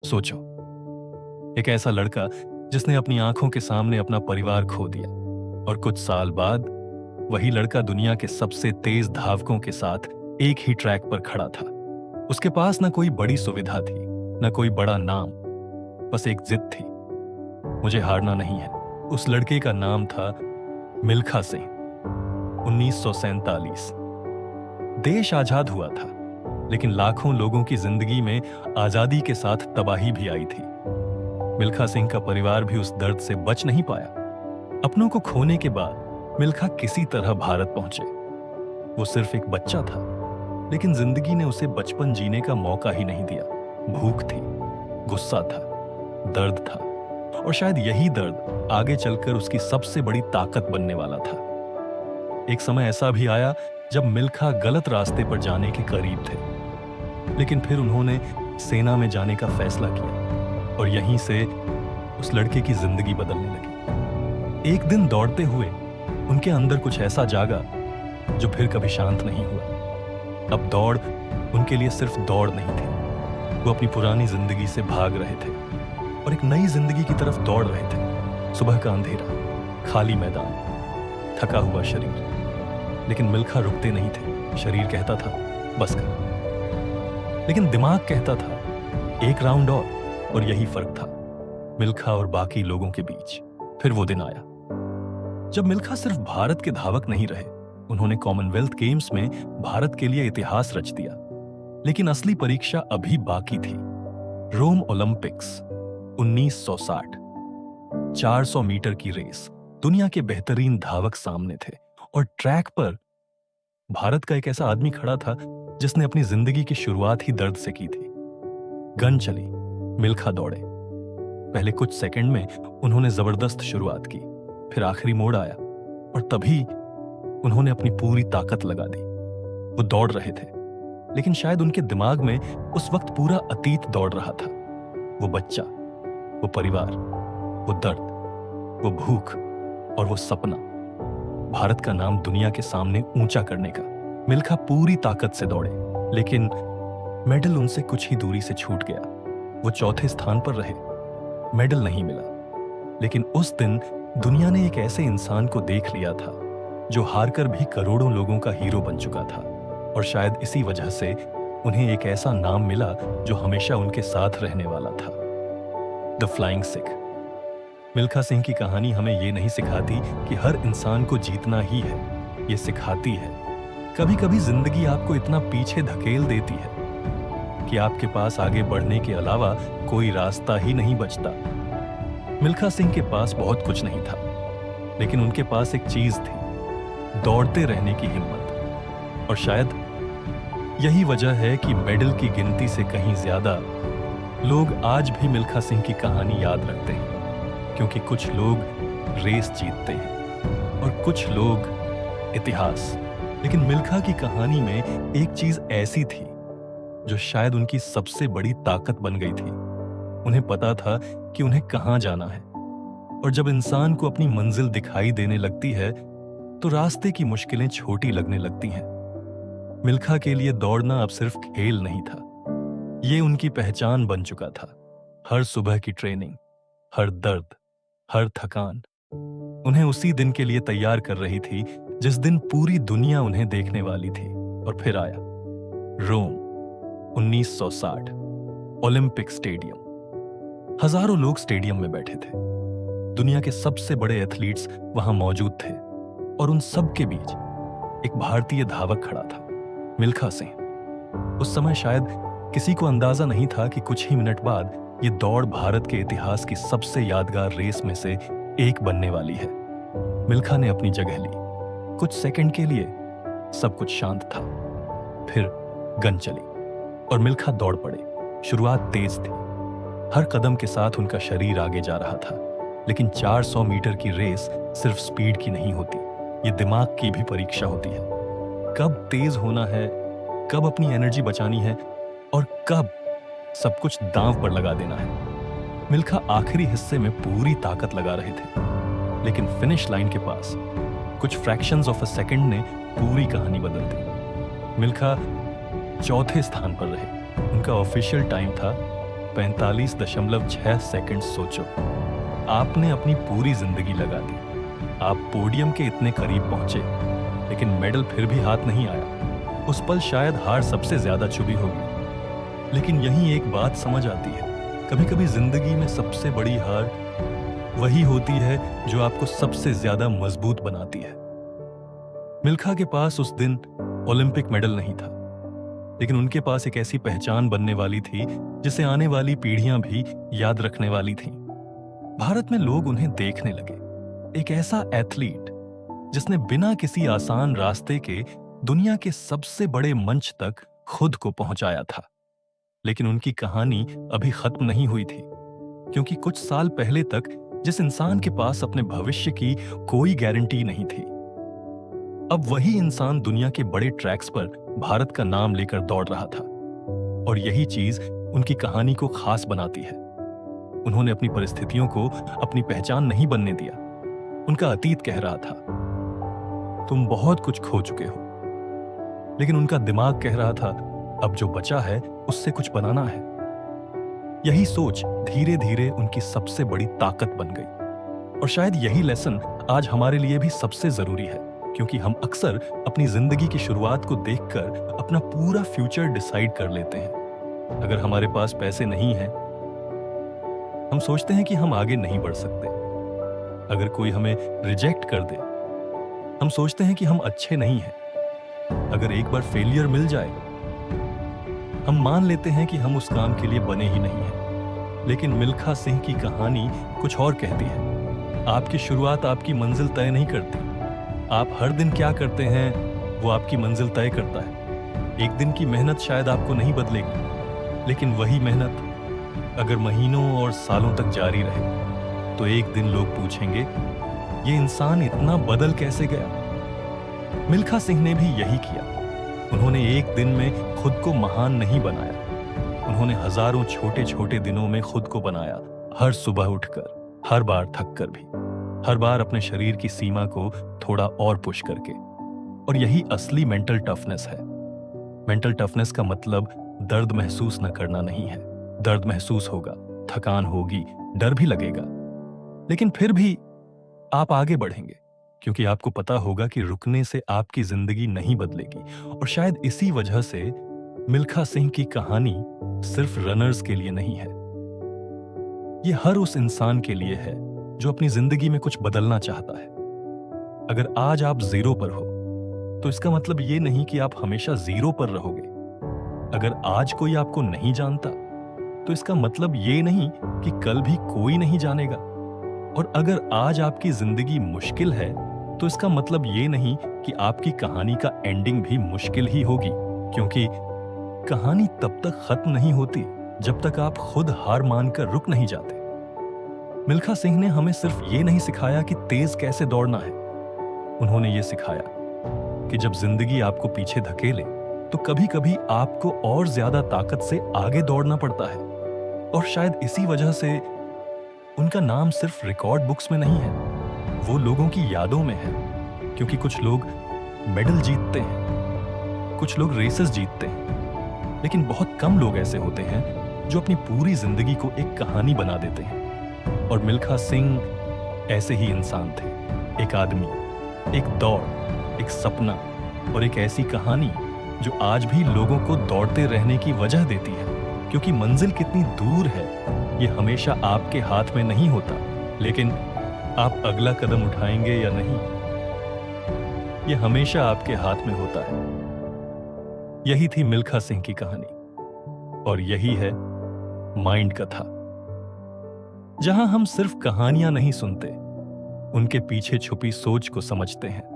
सोचो, एक ऐसा लड़का जिसने अपनी आंखों के सामने अपना परिवार खो दिया, और कुछ साल बाद वही लड़का दुनिया के सबसे तेज धावकों के साथ एक ही ट्रैक पर खड़ा था। उसके पास न कोई बड़ी सुविधा थी, न कोई बड़ा नाम, बस एक जिद थी, मुझे हारना नहीं है। उस लड़के का नाम था मिल्खा सिंह। 1947 देश आजाद हुआ था, लेकिन लाखों लोगों की जिंदगी में आजादी के साथ तबाही भी आई थी। मिल्खा सिंह का परिवार भी उस दर्द से बच नहीं पाया। अपनों को खोने के बाद मिल्खा किसी तरह भारत पहुंचे। वो सिर्फ एक बच्चा था, लेकिन जिंदगी ने उसे बचपन जीने का मौका ही नहीं दिया। भूख थी, गुस्सा था, दर्द था, और शायद यही दर्द आगे चलकर उसकी सबसे बड़ी ताकत बनने वाला था। एक समय ऐसा भी आया जब मिल्खा गलत रास्ते पर जाने के करीब थे, लेकिन फिर उन्होंने सेना में जाने का फैसला किया, और यहीं से उस लड़के की जिंदगी बदलने लगी। एक दिन दौड़ते हुए उनके अंदर कुछ ऐसा जागा जो फिर कभी शांत नहीं हुआ। अब दौड़ उनके लिए सिर्फ दौड़ नहीं थी, वो अपनी पुरानी जिंदगी से भाग रहे थे और एक नई जिंदगी की तरफ दौड़ रहे थे। सुबह का अंधेरा, खाली मैदान, थका हुआ शरीर, लेकिन मिल्खा रुकते नहीं थे। शरीर कहता था बस कर, लेकिन दिमाग कहता था एक राउंड और यही फर्क था मिल्खा और बाकी लोगों के बीच। फिर वो दिन आया जब मिल्खा सिर्फ भारत के धावक नहीं रहे, उन्होंने कॉमनवेल्थ गेम्स में भारत के लिए इतिहास रच दिया। लेकिन असली परीक्षा अभी बाकी थी। रोम ओलंपिक्स 1960, 400 मीटर की रेस, दुनिया के बेहतरीन धावक सामने थे, और ट्रैक पर भारत का एक ऐसा आदमी खड़ा था जिसने अपनी जिंदगी की शुरुआत ही दर्द से की थी। गन चली, मिल्खा दौड़े। पहले कुछ सेकंड में उन्होंने जबरदस्त शुरुआत की, फिर आखिरी मोड़ आया और तभी उन्होंने अपनी पूरी ताकत लगा दी। वो दौड़ रहे थे, लेकिन शायद उनके दिमाग में उस वक्त पूरा अतीत दौड़ रहा था। वो बच्चा, वो परिवार, वो दर्द, वो भूख और वो सपना, भारत का नाम दुनिया के सामने ऊंचा करने का। मिल्खा पूरी ताकत से दौड़े, लेकिन मेडल उनसे कुछ ही दूरी से छूट गया। वो चौथे स्थान पर रहे, मेडल नहीं मिला। लेकिन उस दिन दुनिया ने एक ऐसे इंसान को देख लिया था जो हारकर भी करोड़ों लोगों का हीरो बन चुका था, और शायद इसी वजह से उन्हें एक ऐसा नाम मिला जो हमेशा उनके साथ रहने वाला था, द फ्लाइंग सिख। मिल्खा सिंह की कहानी हमें ये नहीं सिखाती कि हर इंसान को जीतना ही है, ये सिखाती है कभी कभी जिंदगी आपको इतना पीछे धकेल देती है कि आपके पास आगे बढ़ने के अलावा कोई रास्ता ही नहीं बचता। मिल्खा सिंह के पास बहुत कुछ नहीं था, लेकिन उनके पास एक चीज थी, दौड़ते रहने की हिम्मत। और शायद यही वजह है कि मेडल की गिनती से कहीं ज्यादा लोग आज भी मिल्खा सिंह की कहानी याद रखते हैं, क्योंकि कुछ लोग रेस जीतते हैं और कुछ लोग इतिहास। लेकिन मिल्खा की कहानी में एक चीज ऐसी थी जो शायद उनकी सबसे बड़ी ताकत बन गई थी। उन्हें पता था कि उन्हें कहां जाना है, और जब इंसान को अपनी मंजिल दिखाई देने लगती है तो रास्ते की मुश्किलें छोटी लगने लगती हैं। मिल्खा के लिए दौड़ना अब सिर्फ खेल नहीं था, ये उनकी पहचान बन चुका था। हर सुबह की ट्रेनिंग, हर दर्द, हर थकान उन्हें उसी दिन के लिए तैयार कर रही थी जिस दिन पूरी दुनिया उन्हें देखने वाली थी। और फिर आया रोम 1960, ओलंपिक स्टेडियम। हजारों लोग स्टेडियम में बैठे थे, दुनिया के सबसे बड़े एथलीट्स वहां मौजूद थे, और उन सब के बीच एक भारतीय धावक खड़ा था, मिल्खा सिंह। उस समय शायद किसी को अंदाजा नहीं था कि कुछ ही मिनट बाद ये दौड़ भारत के इतिहास की सबसे यादगार रेस में से एक बनने वाली है। मिल्खा ने अपनी जगह ली। कुछ सेकंड के लिए सब कुछ शांत था, फिर गन चली और मिल्खा दौड़ पड़े। शुरुआत तेज थी, हर कदम के साथ उनका शरीर आगे जा रहा था, लेकिन 400 मीटर की रेस सिर्फ स्पीड की नहीं होती, ये दिमाग की भी परीक्षा होती है। कब तेज होना है, कब अपनी एनर्जी बचानी है, और कब सब कुछ दांव पर लगा देना है। मिल्खा आखिरी हिस्से में पूरी ताकत लगा रहे थे, लेकिन फिनिश लाइन के पास कुछ फ्रैक्शंस ऑफ अ सेकंड ने पूरी कहानी बदल दी। मिल्खा चौथे स्थान पर रहे। उनका ऑफिशियल टाइम था 45.6 सेकंड सोचो, आपने अपनी पूरी जिंदगी लगा दी। आप पोडियम के इतने करीब पहुंचे, लेकिन मेडल फिर भी हाथ नहीं आया। उस पल शायद हार सबसे ज्यादा चुभी होगी। लेकिन यही एक बात समझ आती है, कभी कभी जिंदगी में सबसे बड़ी हार वही होती है जो आपको सबसे ज्यादा मजबूत बनाती है। मिल्खा के पास उस दिन ओलंपिक मेडल नहीं था, लेकिन उनके पास एक ऐसी पहचान बनने वाली थी जिसे आने वाली पीढ़ियां भी याद रखने वाली थीं। भारत में लोग उन्हें देखने लगे, एक ऐसा एथलीट जिसने बिना किसी आसान रास्ते के दुनिया के सबसे बड़े मंच तक खुद को पहुंचाया था। लेकिन उनकी कहानी अभी खत्म नहीं हुई थी, क्योंकि कुछ साल पहले तक जिस इंसान के पास अपने भविष्य की कोई गारंटी नहीं थी, अब वही इंसान दुनिया के बड़े ट्रैक्स पर भारत का नाम लेकर दौड़ रहा था। और यही चीज उनकी कहानी को खास बनाती है। उन्होंने अपनी परिस्थितियों को अपनी पहचान नहीं बनने दिया। उनका अतीत कह रहा था, तुम बहुत कुछ खो चुके हो, लेकिन उनका दिमाग कह रहा था, अब जो बचा है उससे कुछ बनाना है। यही सोच धीरे धीरे उनकी सबसे बड़ी ताकत बन गई। और शायद यही लेसन आज हमारे लिए भी सबसे जरूरी है, क्योंकि हम अक्सर अपनी जिंदगी की शुरुआत को देखकर अपना पूरा फ्यूचर डिसाइड कर लेते हैं। अगर हमारे पास पैसे नहीं हैं, हम सोचते हैं कि हम आगे नहीं बढ़ सकते। अगर कोई हमें रिजेक्ट कर दे, हम सोचते हैं कि हम अच्छे नहीं हैं। अगर एक बार फेलियर मिल जाए, हम मान लेते हैं कि हम उस काम के लिए बने ही नहीं हैं। लेकिन मिल्खा सिंह की कहानी कुछ और कहती है। आपकी शुरुआत आपकी मंजिल तय नहीं करती। आप हर दिन क्या करते हैं वो आपकी मंजिल तय करता है। एक दिन की मेहनत शायद आपको नहीं बदलेगी, लेकिन वही मेहनत अगर महीनों और सालों तक जारी रहे, तो एक दिन लोग पूछेंगे, ये इंसान इतना बदल कैसे गया। मिल्खा सिंह ने भी यही किया। उन्होंने एक दिन में खुद को महान नहीं बनाया, उन्होंने हजारों छोटे छोटे दिनों में खुद को बनाया। हर सुबह उठकर, हर बार थक कर भी, हर बार अपने शरीर की सीमा को थोड़ा और पुश करके। और यही असली मेंटल टफनेस है। मेंटल टफनेस का मतलब दर्द महसूस न करना नहीं है। दर्द महसूस होगा, थकान होगी, डर भी लगेगा, लेकिन फिर भी आप आगे बढ़ेंगे, क्योंकि आपको पता होगा कि रुकने से आपकी जिंदगी नहीं बदलेगी। और शायद इसी वजह से मिल्खा सिंह की कहानी सिर्फ रनर्स के लिए नहीं है, ये हर उस इंसान के लिए है जो अपनी जिंदगी में कुछ बदलना चाहता है। अगर आज आप जीरो पर हो, तो इसका मतलब ये नहीं कि आप हमेशा जीरो पर रहोगे। अगर आज कोई आपको नहीं जानता, तो इसका मतलब ये नहीं कि कल भी कोई नहीं जानेगा। और अगर आज आपकी जिंदगी मुश्किल है, तो इसका मतलब ये नहीं कि आपकी कहानी का एंडिंग भी मुश्किल ही होगी, क्योंकि कहानी तब तक खत्म नहीं होती जब तक आप खुद हार मानकर रुक नहीं जाते। मिल्खा सिंह ने हमें सिर्फ ये नहीं सिखाया कि तेज कैसे दौड़ना है, उन्होंने ये सिखाया कि जब जिंदगी आपको पीछे धकेले, तो कभी कभी आपको और ज्यादा ताकत से आगे दौड़ना पड़ता है। और शायद इसी वजह से उनका नाम सिर्फ रिकॉर्ड बुक्स में नहीं है, वो लोगों की यादों में है। क्योंकि कुछ लोग मेडल जीतते हैं, कुछ लोग रेसेस जीतते हैं, लेकिन बहुत कम लोग ऐसे होते हैं जो अपनी पूरी जिंदगी को एक कहानी बना देते हैं। और मिल्खा सिंह ऐसे ही इंसान थे। एक आदमी, एक दौड़, एक सपना और एक ऐसी कहानी जो आज भी लोगों को दौड़ते रहने की वजह देती है। क्योंकि मंजिल कितनी दूर है, ये हमेशा आपके हाथ में नहीं होता, लेकिन आप अगला कदम उठाएंगे या नहीं, ये हमेशा आपके हाथ में होता है। यही थी मिल्खा सिंह की कहानी, और यही है माइंड कथा, जहां हम सिर्फ कहानियां नहीं सुनते, उनके पीछे छुपी सोच को समझते हैं।